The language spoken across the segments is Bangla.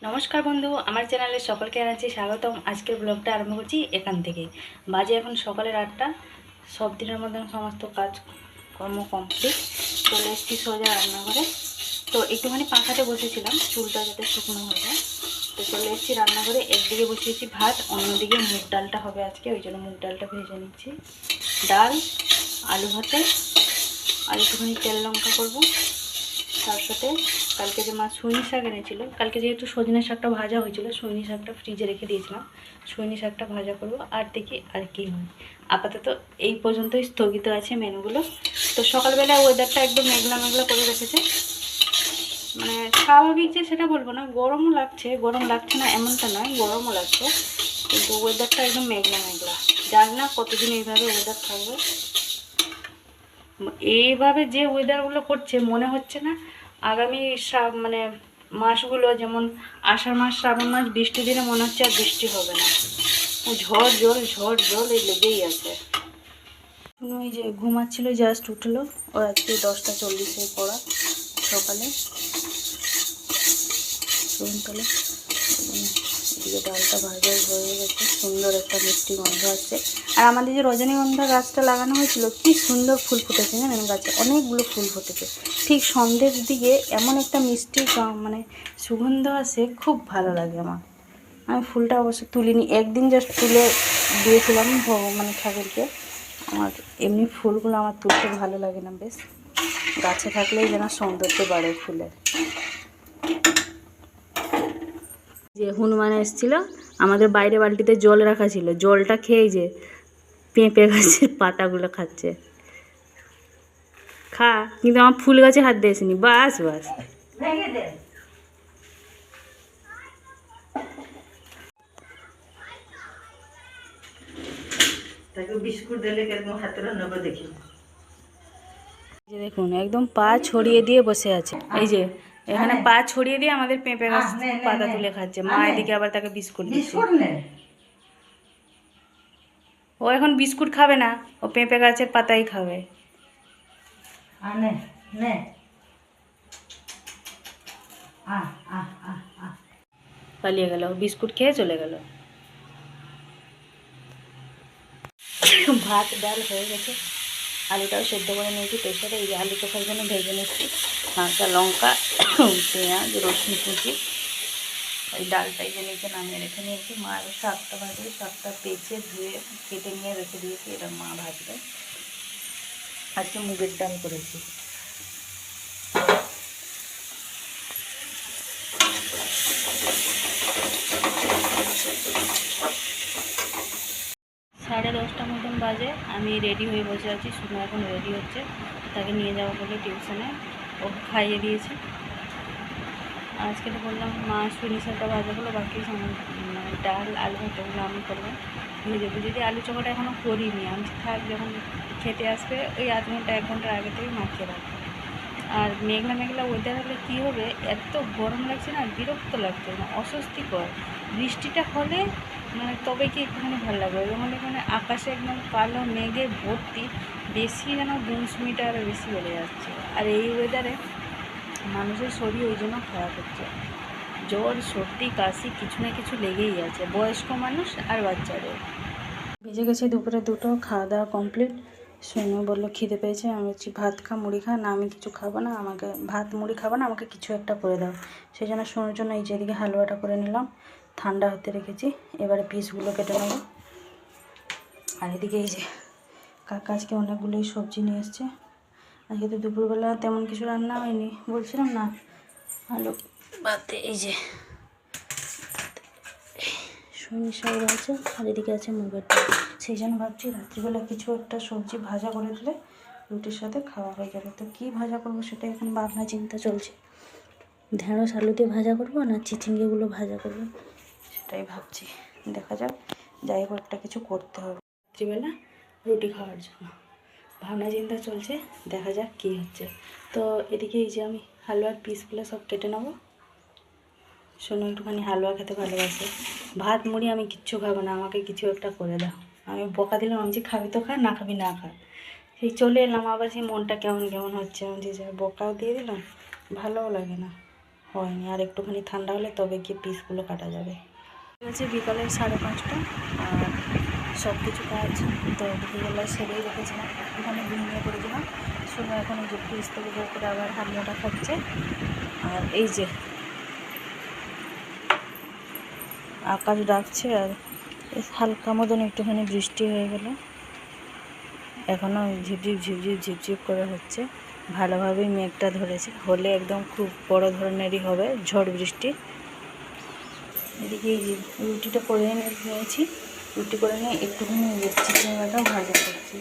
নমস্কার বন্ধু, আমার চ্যানেলে সকলকে জানাচ্ছি স্বাগতম। আজকের ব্লগটা আরম্ভ করছি এখান থেকে। বাজে এখন সকালের 8টা। সব দিনের মধ্যে সমস্ত কাজকর্ম কমপ্লিট। চলে এসেছি সোজা রান্নাঘরে। তো একটুখানি পাখাতে বসেছিলাম চুলটা যাতে শুকনো হয়ে যায়। তো চলে এসেছি রান্নাঘরে। একদিকে বসিয়েছি ভাত, অন্যদিকে মুগ ডালটা হবে আজকে, ওই জন্য মুগ ডালটা ভেজে নিচ্ছি। ডাল, আলু ভাতে আর একটুখানি তেল লঙ্কা করবো। তার সাথে কালকে যে মা সুইনি শাক এনেছিল, কালকে যেহেতু সজনে শাকটা ভাজা হয়েছিল, সুইনি শাকটা ফ্রিজে রেখে দিয়েছিলাম, সুইনি শাকটা ভাজা করবো। আর দেখি আর কি হয়। আপাতত এই পর্যন্তই স্থগিত আছে মেনুগুলো। তো সকালবেলা ওয়েদারটা একদম মেঘলা মেঘলা করে রেখেছে, মানে স্বাভাবিক যে সেটা বলবো না, গরমও লাগছে, গরম লাগছে না এমনটা নয়, গরমও লাগছে, কিন্তু ওয়েদারটা একদম মেঘলা মেঘলা। জানি না কতদিন এইভাবে ওয়েদার থাকবে। এইভাবে যে ওয়েদারগুলো করছে মনে হচ্ছে না আগামী মানে মাসগুলো, যেমন আষাঢ় মাস শ্রাবণ মাস বৃষ্টির দিনে মনে হচ্ছে আর বৃষ্টি হবে না। ঝড় জল এই লেগেই আছে। ওই যে ঘুমাচ্ছিল, জাস্ট উঠলো। ও আজকে 10টা 40-এ পড়া সকালে সকালে। এদিকে ডালটা ভাজা হয়ে গেছে, সুন্দর একটা মিষ্টি গন্ধ আসছে। আর আমাদের যে রজনীগন্ধা গাছটা লাগানো হয়েছিল, কি সুন্দর ফুল ফুটেছে জানেন, গাছে অনেকগুলো ফুল ফুটেছে। ঠিক সন্ধ্যের দিকে এমন একটা মিষ্টি মানে সুগন্ধ আসে, খুব ভালো লাগে আমার। আমি ফুলটা অবশ্য তুলিনি, একদিন জাস্ট তুলে দিয়েছিলাম মানে ঠাকুরকে। আমার এমনি ফুলগুলো আমার তুলতে ভালো লাগে না, বেশ গাছে থাকলেই যেন সৌন্দর্য বাড়ে ফুলের। যে হনুমান এসেছিল, আমাদের বাইরে বালতিতে জল রাখা ছিল, জলটা খেয়ে যে পেঁপে গাছের পাতাগুলো খাচ্ছে। খা, কিন্তু আমার ফুল গাছে হাত দিয়েছিনি। বাস বাস, বিস্কুট দিলে কেরকম হাতটা নেবো দেখি। দেখুন একদম পা ছড়িয়ে দিয়ে বসে আছে। এই যে এখানে পা ছড়িয়ে দিয়ে আমাদের পেঁপে গাছ পাতা তুলে খাচ্ছে। মা এদিকে আবার তাকে বিস্কুট দিচ্ছে। ও এখন বিস্কুট খাবে না, ও পেঁপে গাছের পাতাই খাবে। পালিয়ে গেল, বিস্কুট খেয়ে চলে গেল। ভাত ডাল হয়ে গেছে, আলুটাও সেদ্ধ করে নিয়েছি প্রেসারে। এই যে আলু চোখার জন্য ভেজে নিচ্ছি, কাঁচা লঙ্কা, পেঁয়াজ, রসুন কুচি। ওই ডালটাই যে নিচে নামিয়ে রেখে নিয়েছি। মা এবার শাকটা ভাজবে, শাকটা পেঁচে ধুয়ে কেটে নিয়ে রেখে দিয়েছি, এটা মা ভাজবে। আজকে মুগের ডাল করেছি। 10:30 মতন বাজে, আমি রেডি হয়ে বসে আছি। শুনে এখন রেডি হচ্ছে, তাকে নিয়ে যাবো বলে টিউশনে। ও খাইয়ে দিয়েছি। আজকে তো বললাম মা সুইনি শাকটা ভাজা করলো, বাকি মানে ডাল আলু ভাতাগুলো আমি করবো। ভেজে যদি আলু চোখাটা এখনও করিনি, আমি থাক যখন খেতে আসবে ওই আধ ঘন্টা 1 ঘন্টার আগে থেকে মাখিয়ে রাখবো। আর মেঘলা মেঘলা ওয়েদার হলে কী হবে, এত গরম লাগছে না, বিরক্ত লাগছে না, অস্বস্তিকর। বৃষ্টিটা হলে মানে তবে কি একটুখানি ভালো লাগবে। এবং মানে আকাশে একদম কালো মেঘে ভর্তি, বেশি যেন মৌসুমিটা আরও বেশি বেড়ে যাচ্ছে। আর এই ওয়েদারে মানুষের শরীর ওই জন্য খারাপ হচ্ছে, জ্বর সর্দি কাশি কিছু না কিছু লেগেই আছে, বয়স্ক মানুষ আর বাচ্চাদের। ভেজে গেছে দুপুরে 2টো, খাওয়া দাওয়া কমপ্লিট। সোনু বললো খিদে পেয়েছে, আমি বলছি ভাত খা, মুড়ি খা। না আমি কিছু খাবো না, আমাকে ভাত মুড়ি খাবো না, আমাকে কিছু একটা করে দাও। সেই জন্য সোনুর জন্য এই যে এদিকে হালুয়াটা করে নিলাম, ঠান্ডা হতে রেখেছি। এবারে পিসগুলো কেটে নেব। আর এদিকে এই যে কাকা আজকে অনেকগুলোই সবজি নিয়ে এসছে। আজকে তো দুপুরবেলা তেমন কিছু রান্না হয়নি, বলছিলাম না, আলু ভাতে এই যে সুইনি শাক আছে, আর এদিকে আছে মুগের ডাল। সেই জন্য ভাবছি রাত্রিবেলা কিছু একটা সবজি ভাজা করে দিলে রুটির সাথে খাওয়া হয়ে যাবে। তো কী ভাজা করবো সেটা এখন ভাবনা চিন্তা চলছে। ঢেঁড়স আলু দিয়ে ভাজা করবো না চিচিঙ্গিগুলো ভাজা করবো, সেটাই ভাবছি। দেখা যাক, যাই হোক একটা কিছু করতে হবে রাত্রিবেলা রুটি খাওয়ার জন্য। ভাবনা চিন্তা চলছে, দেখা যাক কী হচ্ছে। তো এদিকে এই যে আমি হালুয়ার পিসগুলো সব কেটে নেবো। শোনো একটুখানি হালুয়া খেতে ভালোবাসে। ভাত মুড়ি আমি কিচ্ছু খাবো না, আমাকে কিছু একটা করে দাও। আমি বকা দিলাম, আমি যে খাবি তো খা, না খাবি না খা। সেই চলে এলাম, আবার সেই মনটা কেমন কেমন হচ্ছে, আমি যে বকাও দিয়ে দিলাম, ভালোও লাগে না। হয়নি, আর একটুখানি ঠান্ডা হলে তবে গিয়ে পিসগুলো কাটা যাবে। হচ্ছে বিকালের 5:30, আর সব কিছু কাজ তো দুপুরবেলায় সেরেই রেখেছিলাম, একটুখানি ঘুমিয়ে পড়েছিলাম। শুনে এখন এই যে ফ্রিজ থেকে বের করে আবার হালুয়াটা খাচ্ছে। আর এই যে আকাশ ডাকছে, আর হালকা মতন একটুখানি বৃষ্টি হয়ে গেল। এখনও ঝিপঝিপ ঝিপঝিপ ঝিপঝিপ করে হচ্ছে, ভালোভাবেই মেঘটা ধরেছে, হলে একদম খুব বড় ধরনেরই হবে ঝড় বৃষ্টি। এদিকে এই যে রুটিটা করে নিয়েছি, রুটি করে নিয়ে একটুখানি চিচিঙ্গাটা ভাজা করছি।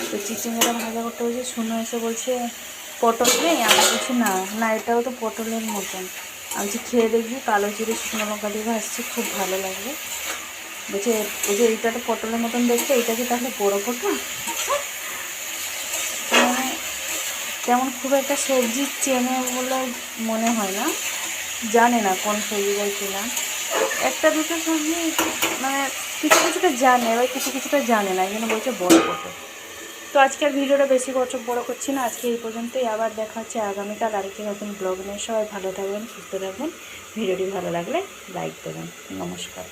তো চিচিঙ্গাটা ভাজা করতে হচ্ছে, শুনে এসে বলছে পটল নেই। আমি বলছি না না, এটাও তো পটলের মতন। আমি বলছি খেয়ে দেখবি, কালো জিরে শুকনো লঙ্কা দিয়ে ভাজছি, খুব ভালো লাগবে। বলছে ওই যে এইটা তো পটলের মতন দেখতে, এটা কি তাহলে বড় পটল? মানে তেমন খুব একটা সবজি চেনে বলে মনে হয় না, জানে না কোন সবজিটা কিনা। একটা দুটো সবজি মানে কিছু কিছুটা জানে, এবার কিছু কিছুটা জানে না, এই জন্য বলছে বড় পটল। তো আজকের ভিডিওটা বেশি বড় করছি না, আজকে এই পর্যন্তই। আবার দেখা হচ্ছে আগামীকাল আরেকটি নতুন ব্লগ নিয়ে। সবাই ভালো থাকবেন, সুস্থ থাকবেন। ভিডিওটি ভালো লাগলে লাইক দেবেন। নমস্কার।